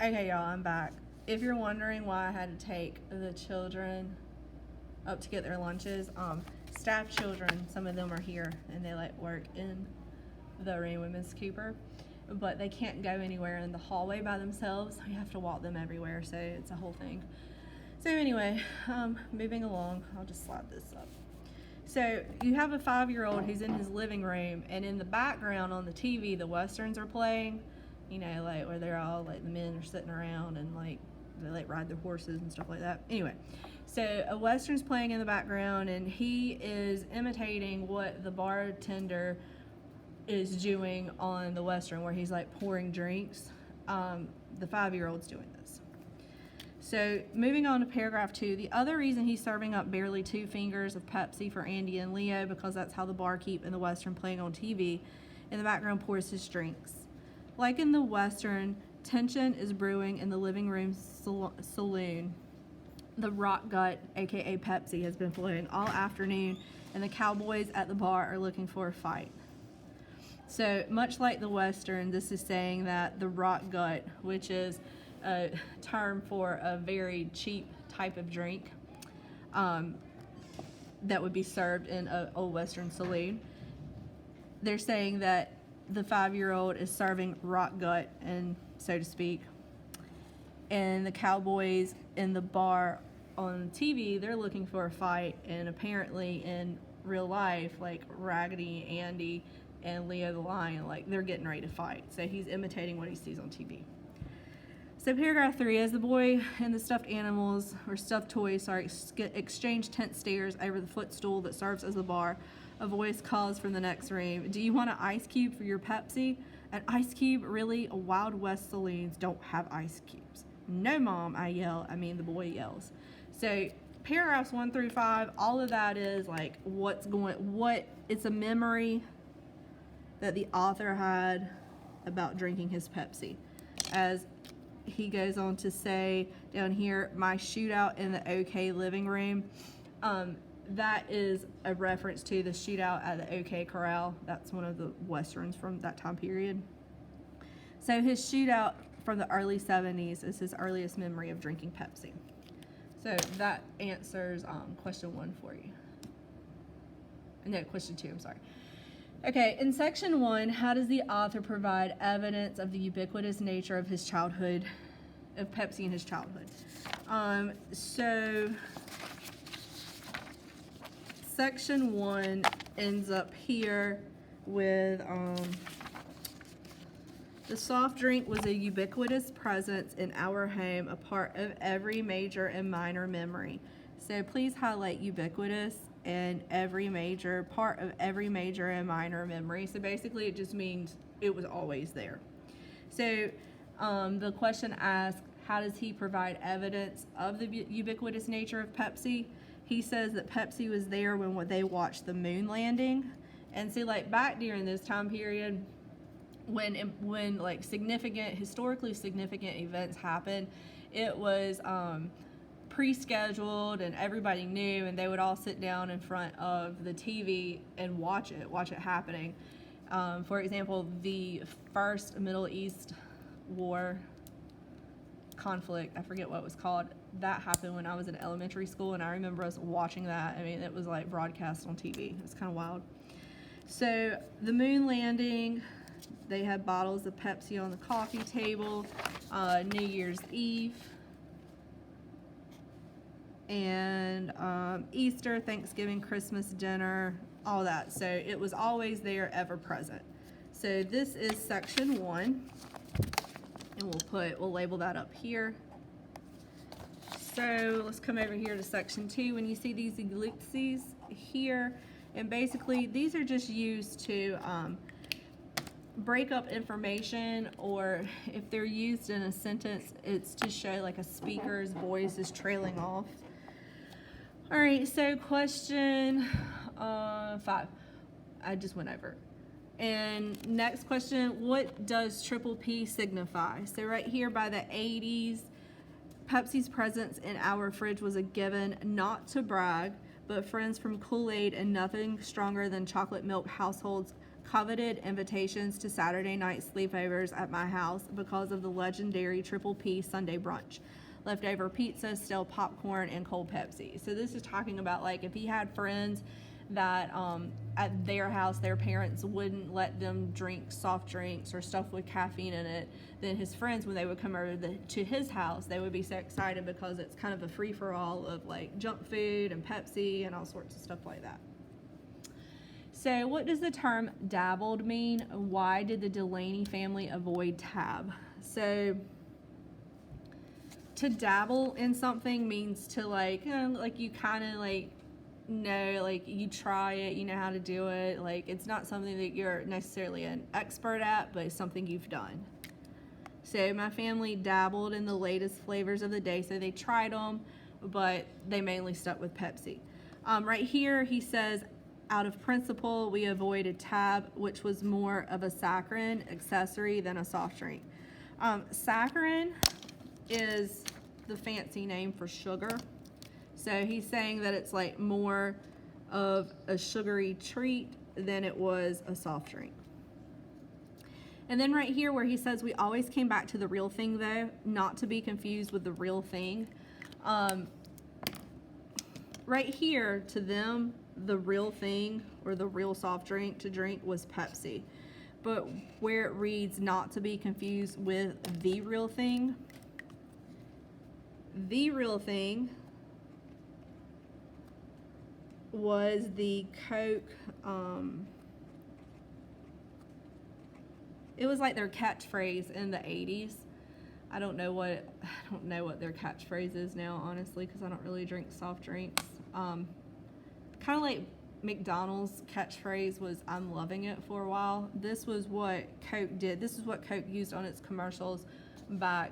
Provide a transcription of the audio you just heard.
Okay, y'all, I'm back. If you're wondering why I had to take the children up to get their lunches, staff children, some of them are here and they like work in the room with Miss Cooper, but they can't go anywhere in the hallway by themselves. We have to walk them everywhere, so it's a whole thing. So anyway, moving along, I'll just slide this up. So you have a 5-year-old who's in his living room, and in the background on the TV, the westerns are playing. You know, like where they're all like the men are sitting around and like they like ride their horses and stuff like that. Anyway, so a western's playing in the background, and he is imitating what the bartender is doing on the western, where he's like pouring drinks. The 5-year-old's doing this. So moving on to paragraph 2, the other reason he's serving up barely 2 fingers of Pepsi for Andy and Leo, because that's how the barkeep in the western playing on TV in the background pours his drinks. Like in the western, tension is brewing in the living room saloon. The rock gut, aka Pepsi, has been flowing all afternoon, and the cowboys at the bar are looking for a fight. So much like the western, this is saying that the rock gut, which is a term for a very cheap type of drink that would be served in an old western saloon, they're saying that the 5-year-old is serving rock gut, and so to speak, and the cowboys in the bar on TV, they're looking for a fight, and apparently in real life, like Raggedy Andy and Leo the Lion, like they're getting ready to fight. So he's imitating what he sees on TV. So paragraph 3, as the boy and the stuffed animals, or stuffed toys, exchange tense stares over the footstool that serves as the bar, a voice calls from the next room, "Do you want an ice cube for your Pepsi?" An ice cube? Really? Wild West saloons don't have ice cubes. No, Mom, I yell. The boy yells. So paragraphs 1 through 5, all of that is like it's a memory that the author had about drinking his Pepsi. As he goes on to say down here, my shootout in the OK living room. That is a reference to the shootout at the OK Corral. That's one of the westerns from that time period. So his shootout from the early 70s is his earliest memory of drinking Pepsi. So that answers question 1 for you. No, question 2, I'm sorry. Okay, in section 1, how does the author provide evidence of the ubiquitous nature of his childhood, of Pepsi in his childhood? So section 1 ends up here with the soft drink was a ubiquitous presence in our home, a part of every major and minor memory. So please highlight ubiquitous and every major, part of every major and minor memory. So basically it just means it was always there. So the question asks, how does he provide evidence of the ubiquitous nature of Pepsi? He says that Pepsi was there when they watched the moon landing. And see, like back during this time period, when like historically significant events happened, it was pre-scheduled and everybody knew, and they would all sit down in front of the TV and watch it happening. For example, the first Middle East war conflict, I forget what it was called, that happened when I was in elementary school, and I remember us watching that. It was like broadcast on TV. It was kind of wild. So the moon landing, they had bottles of Pepsi on the coffee table, New Year's Eve, and Easter, Thanksgiving, Christmas dinner, all that. So it was always there, ever present. So this is section 1, and we'll label that up here. So let's come over here to section 2. When you see these ellipses here, and basically these are just used to break up information, or if they're used in a sentence, it's to show like a speaker's voice is trailing off. All right, so question 5, I just went over. And next question, what does triple P signify? So right here by the 80s, Pepsi's presence in our fridge was a given, not to brag, but friends from Kool-Aid and nothing stronger than chocolate milk households coveted invitations to Saturday night sleepovers at my house because of the legendary Triple P Sunday brunch. Leftover pizza, stale popcorn, and cold Pepsi. So this is talking about like if he had friends that at their house their parents wouldn't let them drink soft drinks or stuff with caffeine in it, then his friends, when they would come over to his house, they would be so excited because it's kind of a free-for-all of like junk food and Pepsi and all sorts of stuff like that. So what does the term dabbled mean? Why did the Delaney family avoid Tab? So to dabble in something means to like you kind of like know, like you try it, you know how to do it. Like it's not something that you're necessarily an expert at, but it's something you've done. So my family dabbled in the latest flavors of the day, so they tried them, but they mainly stuck with Pepsi. Right here he says, out of principle, we avoided Tab, which was more of a saccharin accessory than a soft drink. Saccharin is the fancy name for sugar. So he's saying that it's like more of a sugary treat than it was a soft drink. And then right here where he says we always came back to the real thing though, not to be confused with the real thing. Right here to them, the real thing or the real soft drink to drink was Pepsi. But where it reads not to be confused with the real thing was the Coke. It was like their catchphrase in the 80s. I don't know what their catchphrase is now, honestly, because I don't really drink soft drinks. Kind of like McDonald's catchphrase was "I'm loving it" for a while. This was what Coke did. This is what Coke used on its commercials back